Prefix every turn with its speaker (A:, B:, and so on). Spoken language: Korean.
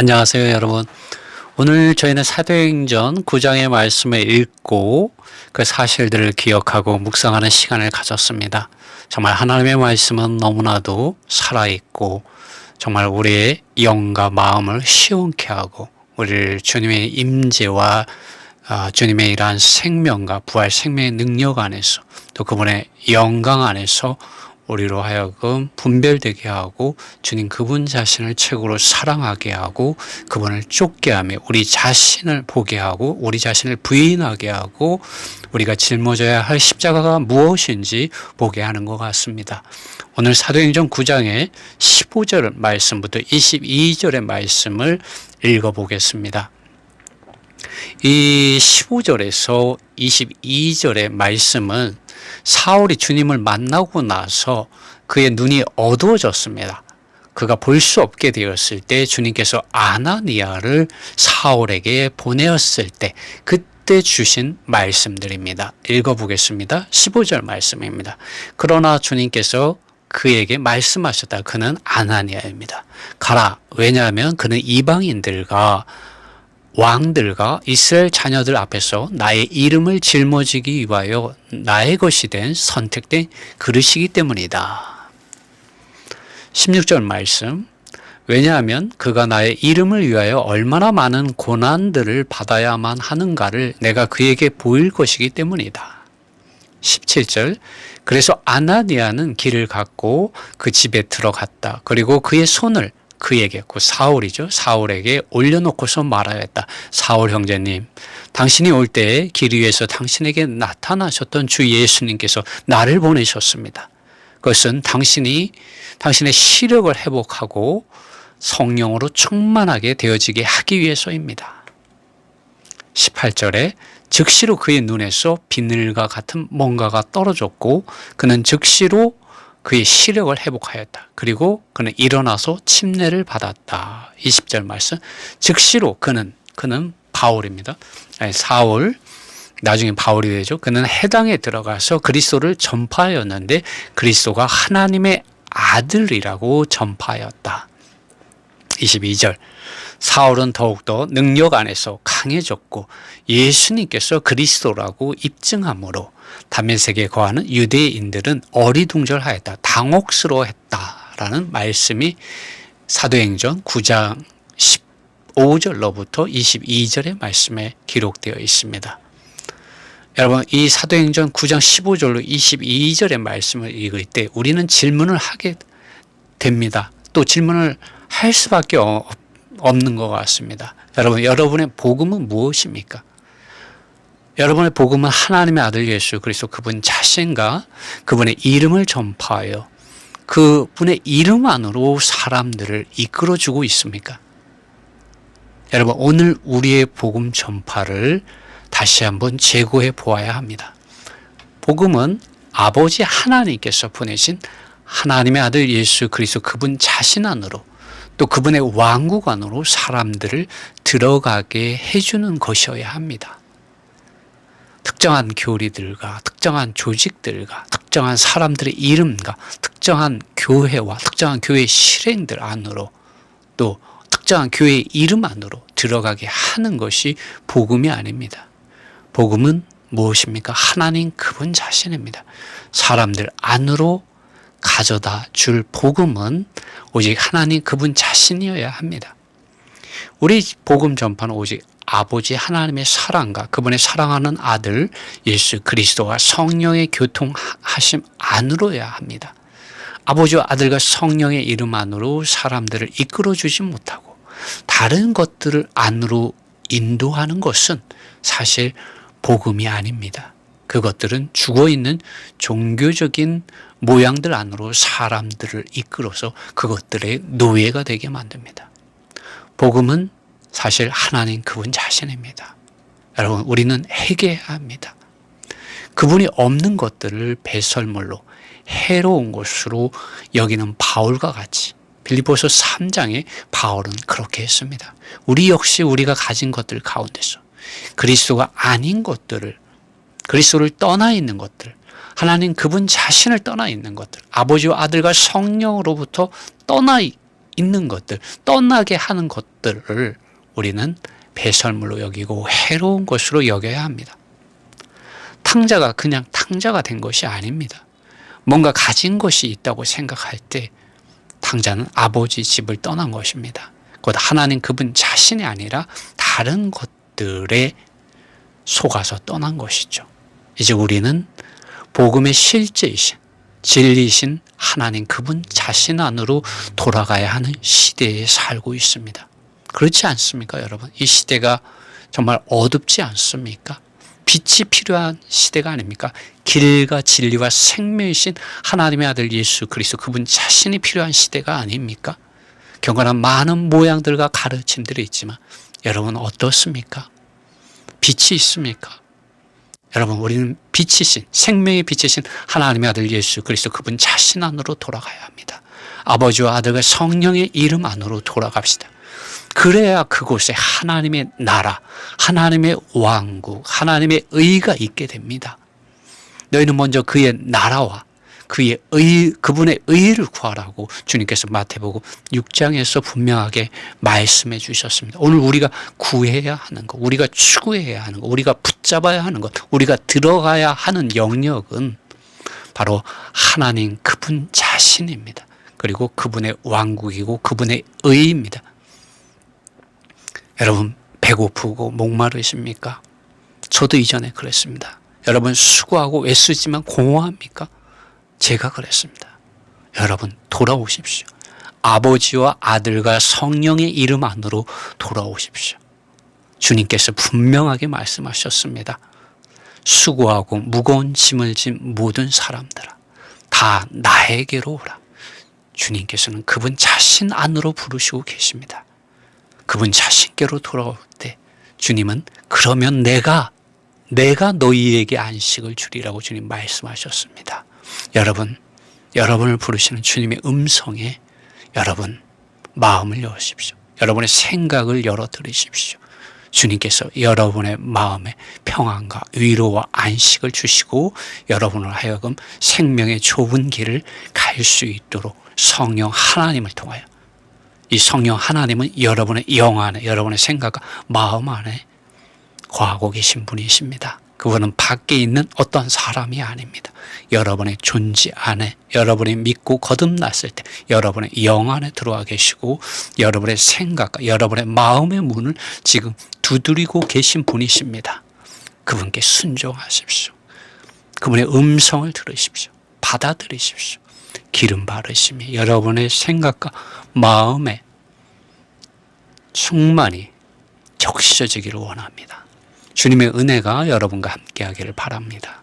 A: 안녕하세요, 여러분. 오늘 저희는 사도행전 9장의 말씀을 읽고 그 사실들을 기억하고 묵상하는 시간을 가졌습니다. 정말 하나님의 말씀은 너무나도 살아있고 정말 우리의 영과 마음을 시원케 하고 우리를 주님의 임재와 주님의 이러한 생명과 부활 생명의 능력 안에서 또 그분의 영광 안에서 우리로 하여금 분별되게 하고 주님 그분 자신을 최고로 사랑하게 하고 그분을 쫓게 하며 우리 자신을 보게 하고 우리 자신을 부인하게 하고 우리가 짊어져야 할 십자가가 무엇인지 보게 하는 것 같습니다. 오늘 사도행전 9장의 15절 말씀부터 22절의 말씀을 읽어보겠습니다. 이 15절에서 22절의 말씀은 사울이 주님을 만나고 나서 그의 눈이 어두워졌습니다. 그가 볼 수 없게 되었을 때 주님께서 아나니아를 사울에게 보내었을 때 그때 주신 말씀들입니다. 읽어보겠습니다. 15절 말씀입니다. 그러나 주님께서 그에게 말씀하셨다. 그는 아나니아입니다. 가라. 왜냐하면 그는 이방인들과 왕들과 이스라엘 자녀들 앞에서 나의 이름을 짊어지기 위하여 나의 것이 된 선택된 그릇이기 때문이다. 16절 말씀. 왜냐하면 그가 나의 이름을 위하여 얼마나 많은 고난들을 받아야만 하는가를 내가 그에게 보일 것이기 때문이다. 17절. 그래서 아나니아는 길을 갔고 그 집에 들어갔다. 그리고 그의 손을 그에게, 그 사울이죠. 사울에게 올려놓고서 말하였다. 사울 형제님, 당신이 올 때에 길 위에서 당신에게 나타나셨던 주 예수님께서 나를 보내셨습니다. 그것은 당신의 시력을 회복하고 성령으로 충만하게 되어지게 하기 위해서입니다. 18절에 즉시로 그의 눈에서 비늘과 같은 뭔가가 떨어졌고 그는 즉시로 그의 시력을 회복하였다. 그리고 그는 일어나서 침례를 받았다. 20절 말씀. 즉시로 그는 바울입니다. 사울, 나중에 바울이 되죠. 그는 해당에 들어가서 그리스도를 전파하였는데 그리스도가 하나님의 아들이라고 전파하였다. 22절. 사울은 더욱더 능력 안에서 강해졌고 예수님께서 그리스도라고 입증함으로 다메섹에 거하는 유대인들은 어리둥절하였다. 당혹스러워했다라는 말씀이 사도행전 9장 15절로부터 22절의 말씀에 기록되어 있습니다. 여러분, 이 사도행전 9장 15절로 22절의 말씀을 읽을 때 우리는 질문을 하게 됩니다. 또 질문을 할 수밖에 없는 것 같습니다. 여러분의 복음은 무엇입니까? 여러분의 복음은 하나님의 아들 예수 그리스도 그분 자신과 그분의 이름을 전파하여 그분의 이름 안으로 사람들을 이끌어주고 있습니까? 여러분, 오늘 우리의 복음 전파를 다시 한번 재고해 보아야 합니다. 복음은 아버지 하나님께서 보내신 하나님의 아들 예수 그리스도 그분 자신 안으로 또 그분의 왕국 안으로 사람들을 들어가게 해주는 것이어야 합니다. 특정한 교리들과 특정한 조직들과 특정한 사람들의 이름과 특정한 교회와 특정한 교회 실행들 안으로 또 특정한 교회의 이름 안으로 들어가게 하는 것이 복음이 아닙니다. 복음은 무엇입니까? 하나님 그분 자신입니다. 사람들 안으로 가져다 줄 복음은 오직 하나님 그분 자신이어야 합니다. 우리 복음 전파는 오직 아버지 하나님의 사랑과 그분의 사랑하는 아들 예수 그리스도와 성령의 교통하심 안으로야 합니다. 아버지와 아들과 성령의 이름 안으로 사람들을 이끌어주지 못하고 다른 것들을 안으로 인도하는 것은 사실 복음이 아닙니다. 그것들은 죽어있는 종교적인 모양들 안으로 사람들을 이끌어서 그것들의 노예가 되게 만듭니다. 복음은 사실 하나님 그분 자신입니다. 여러분, 우리는 회개해야 합니다. 그분이 없는 것들을 배설물로 해로운 것으로 여기는 바울과 같이 빌립보서 3장에 바울은 그렇게 했습니다. 우리 역시 우리가 가진 것들 가운데서 그리스도가 아닌 것들을, 그리스도를 떠나 있는 것들, 하나님 그분 자신을 떠나 있는 것들, 아버지와 아들과 성령으로부터 떠나 있는 것들, 떠나게 하는 것들을 우리는 배설물로 여기고 해로운 것으로 여겨야 합니다. 탕자가 그냥 탕자가 된 것이 아닙니다. 뭔가 가진 것이 있다고 생각할 때 탕자는 아버지 집을 떠난 것입니다. 곧 하나님 그분 자신이 아니라 다른 것들에 속아서 떠난 것이죠. 이제 우리는 복음의 실제이신 진리신 하나님 그분 자신 안으로 돌아가야 하는 시대에 살고 있습니다. 그렇지 않습니까, 여러분? 이 시대가 정말 어둡지 않습니까? 빛이 필요한 시대가 아닙니까? 길과 진리와 생명이신 하나님의 아들 예수 그리스도 그분 자신이 필요한 시대가 아닙니까? 경건한 많은 모양들과 가르침들이 있지만 여러분 어떻습니까? 빛이 있습니까? 여러분 우리는 빛이신 생명의 빛이신 하나님의 아들 예수 그리스도 그분 자신 안으로 돌아가야 합니다. 아버지와 아들과 성령의 이름 안으로 돌아갑시다. 그래야 그곳에 하나님의 나라, 하나님의 왕국, 하나님의 의가 있게 됩니다. 너희는 먼저 그의 나라와 그의 그분의 의를 구하라고 주님께서 마태복음 6장에서 분명하게 말씀해 주셨습니다. 오늘 우리가 구해야 하는 것, 우리가 추구해야 하는 것, 우리가 붙잡아야 하는 것, 우리가 들어가야 하는 영역은 바로 하나님 그분 자신입니다. 그리고 그분의 왕국이고 그분의 의입니다. 여러분 배고프고 목마르십니까? 저도 이전에 그랬습니다. 여러분 수고하고 애쓰지만 공허합니까? 제가 그랬습니다. 여러분 돌아오십시오. 아버지와 아들과 성령의 이름 안으로 돌아오십시오. 주님께서 분명하게 말씀하셨습니다. 수고하고 무거운 짐을 진 모든 사람들아 다 나에게로 오라. 주님께서는 그분 자신 안으로 부르시고 계십니다. 그분 자신께로 돌아올 때 주님은 그러면 내가 너희에게 안식을 주리라고 주님 말씀하셨습니다. 여러분을 부르시는 주님의 음성에 여러분 마음을 여십시오. 여러분의 생각을 열어드리십시오. 주님께서 여러분의 마음에 평안과 위로와 안식을 주시고 여러분을 하여금 생명의 좁은 길을 갈 수 있도록 성령 하나님을 통하여 이 성령 하나님은 여러분의 영 안에 여러분의 생각과 마음 안에 거하고 계신 분이십니다. 그분은 밖에 있는 어떤 사람이 아닙니다. 여러분의 존재 안에 여러분이 믿고 거듭났을 때 여러분의 영 안에 들어와 계시고 여러분의 생각과 여러분의 마음의 문을 지금 두드리고 계신 분이십니다. 그분께 순종하십시오. 그분의 음성을 들으십시오. 받아들이십시오. 기름 바르심이 여러분의 생각과 마음에 충만히 적셔지기를 원합니다. 주님의 은혜가 여러분과 함께하기를 바랍니다.